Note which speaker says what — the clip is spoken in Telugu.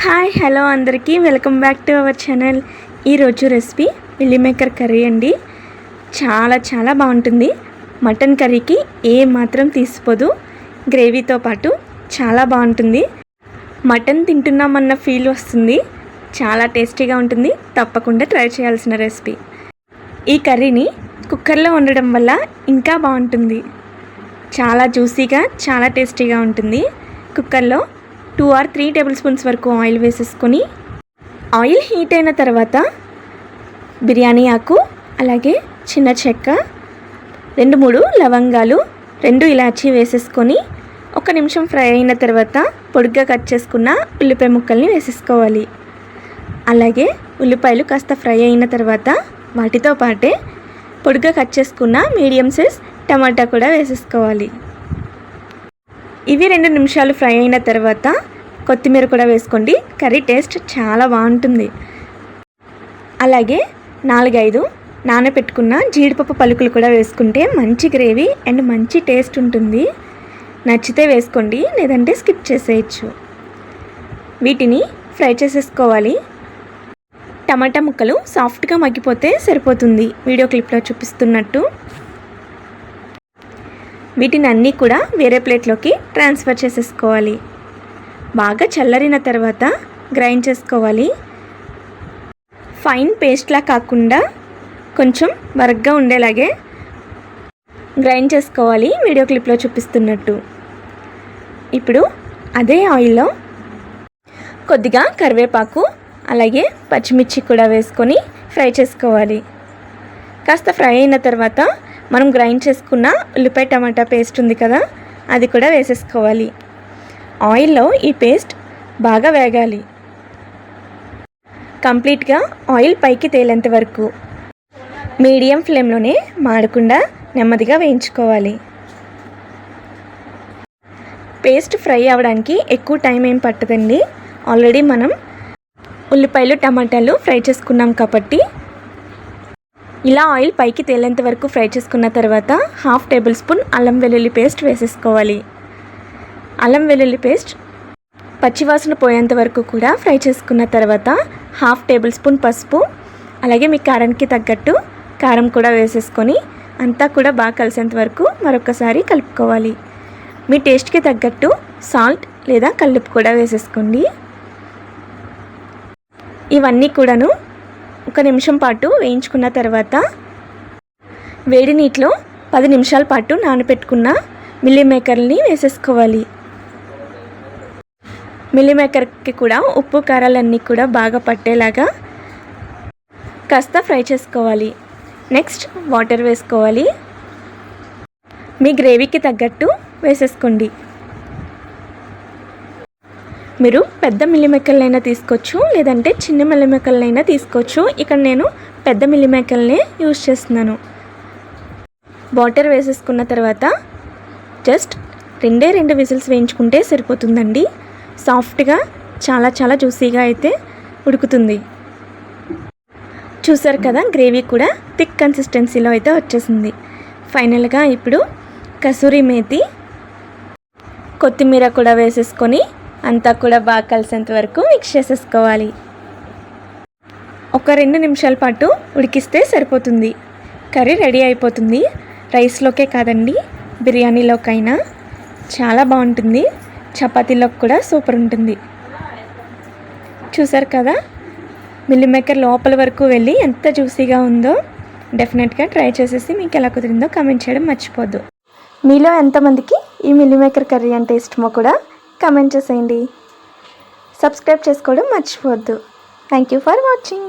Speaker 1: హాయ్ హలో అందరికీ welcome back to our channel. ఈరోజు రెసిపీ మిల్లీ మేకర్ కర్రీ అండి. చాలా బాగుంటుంది. మటన్ కర్రీకి ఏ మాత్రం తీసిపోదు. గ్రేవీతో పాటు చాలా బాగుంటుంది. మటన్ తింటున్నామన్న ఫీల్ వస్తుంది. చాలా టేస్టీగా ఉంటుంది. తప్పకుండా ట్రై చేయాల్సిన రెసిపీ. ఈ కర్రీని కుక్కర్లో వండడం వల్ల ఇంకా బాగుంటుంది. చాలా జ్యూసీగా చాలా టేస్టీగా ఉంటుంది. కుక్కర్లో 2 or 3 టేబుల్ స్పూన్స్ వరకు ఆయిల్ వేసేసుకొని, ఆయిల్ హీట్ అయిన తర్వాత బిర్యానీ ఆకు, అలాగే చిన్న చెక్క, 2-3 లవంగాలు, 2 ఇలాచీ వేసేసుకొని 1 నిమిషం ఫ్రై అయిన తర్వాత పొడిగా కట్ చేసుకున్న ఉల్లిపాయ ముక్కల్ని వేసేసుకోవాలి. అలాగే ఉల్లిపాయలు కాస్త ఫ్రై అయిన తర్వాత వాటితో పాటే పొడిగా కట్ చేసుకున్న మీడియం సైజ్ టమాటా కూడా వేసేసుకోవాలి. ఇవి 2 నిమిషాలు ఫ్రై అయిన తర్వాత కొత్తిమీర కూడా వేసుకోండి. కర్రీ టేస్ట్ చాలా బాగుంటుంది. అలాగే 4-5 నానబెట్టుకున్న జీడిపప్పు పలుకులు కూడా వేసుకుంటే మంచి గ్రేవీ అండ్ మంచి టేస్ట్ ఉంటుంది. నచ్చితే వేసుకోండి, లేదంటే స్కిప్ చేసేయచ్చు. వీటిని ఫ్రై చేసేసుకోవాలి. టమాటా ముక్కలు సాఫ్ట్గా మగ్గిపోతే సరిపోతుంది, వీడియో క్లిప్లో చూపిస్తున్నట్టు. వీటిని అన్నీ కూడా వేరే ప్లేట్లోకి ట్రాన్స్ఫర్ చేసేసుకోవాలి. బాగా చల్లరిన తర్వాత గ్రైండ్ చేసుకోవాలి. ఫైన్ పేస్ట్లా కాకుండా కొంచెం బరగ్గా ఉండేలాగే గ్రైండ్ చేసుకోవాలి, వీడియో క్లిప్లో చూపిస్తున్నట్టు. ఇప్పుడు అదే ఆయిల్లో కొద్దిగా కరివేపాకు, అలాగే పచ్చిమిర్చి కూడా వేసుకొని ఫ్రై చేసుకోవాలి. కాస్త ఫ్రై అయిన తర్వాత మనం గ్రైండ్ చేసుకున్న ఉల్లిపాయ టమాటా పేస్ట్ ఉంది కదా, అది కూడా వేసేసుకోవాలి. ఆయిల్లో ఈ పేస్ట్ బాగా వేగాలి. కంప్లీట్గా ఆయిల్ పైకి తేలేంత వరకు మీడియం ఫ్లేమ్లోనే మాడకుండా నెమ్మదిగా వేయించుకోవాలి. పేస్ట్ ఫ్రై అవ్వడానికి ఎక్కువ టైం ఏం పట్టదండి. ఆల్రెడీ మనం ఉల్లిపాయలు టమాటాలు ఫ్రై చేసుకున్నాం కాబట్టి. ఇలా ఆయిల్ పైకి తేలేంత వరకు ఫ్రై చేసుకున్న తర్వాత 1/2 టేబుల్ స్పూన్ అల్లం వెల్లుల్లి పేస్ట్ వేసేసుకోవాలి. అల్లం వెల్లుల్లి పేస్ట్ పచ్చివాసన పోయేంత వరకు కూడా ఫ్రై చేసుకున్న తర్వాత 1/2 టేబుల్ స్పూన్ పసుపు, అలాగే మీ కారానికి తగ్గట్టు కారం కూడా వేసేసుకొని అంతా కూడా బాగా కలిసేంత వరకు మరొకసారి కలుపుకోవాలి. మీ టేస్ట్కి తగ్గట్టు సాల్ట్ లేదా కల్లుప్పు కూడా వేసేసుకోండి. ఇవన్నీ కూడాను 1 నిమిషం పాటు వేయించుకున్న తర్వాత వేడి నీటిలో 10 నిమిషాల పాటు నానబెట్టుకున్న మిల్లీ మేకర్ని వేసేసుకోవాలి. మిల్లీ మేకర్కి కూడా ఉప్పు కారాలన్నీ కూడా బాగా పట్టేలాగా కాస్త ఫ్రై చేసుకోవాలి. నెక్స్ట్ వాటర్ వేసుకోవాలి. మీ గ్రేవీకి తగ్గట్టు వేసేసుకోండి. మీరు పెద్ద మిల్లీ మేకర్లైనా తీసుకోవచ్చు, లేదంటే చిన్న మిల్లీ మేకర్లైనా తీసుకోవచ్చు. ఇక్కడ నేను పెద్ద మిల్లీ మేకర్నే యూజ్ చేస్తున్నాను. వాటర్ వేసేసుకున్న తర్వాత జస్ట్ 2 విజిల్స్ వేయించుకుంటే సరిపోతుందండి. సాఫ్ట్గా చాలా జ్యూసీగా అయితే ఉడుకుతుంది. చూసారు కదా, గ్రేవీ కూడా థిక్ కన్సిస్టెన్సీలో అయితే వచ్చేసింది. ఫైనల్గా ఇప్పుడు కసూరి మేతి, కొత్తిమీర కూడా వేసేసుకొని అంతా కూడా బాగా కలిసేంత వరకు మిక్స్ చేసేసుకోవాలి. 1-2 నిమిషాల పాటు ఉడికిస్తే సరిపోతుంది. కర్రీ రెడీ అయిపోతుంది. రైస్లోకే కాదండి, బిర్యానీలోకైనా చాలా బాగుంటుంది. చపాతీలోకి కూడా సూపర్ ఉంటుంది. చూసారు కదా, మిల్లీ మేకర్ లోపల వరకు వెళ్ళి ఎంత జ్యూసీగా ఉందో. డెఫినెట్గా ట్రై చేసేసి మీకు ఎలా కుదిరిందో కామెంట్ చేయడం మర్చిపోద్దు. మీలో ఎంతమందికి ఈ మిల్లీ మేకర్ కర్రీ అంటే ఇష్టమో కూడా కామెంట్ చేసేయండి. సబ్స్క్రైబ్ చేసుకోవడం మర్చిపోవద్దు. Thank you for watching.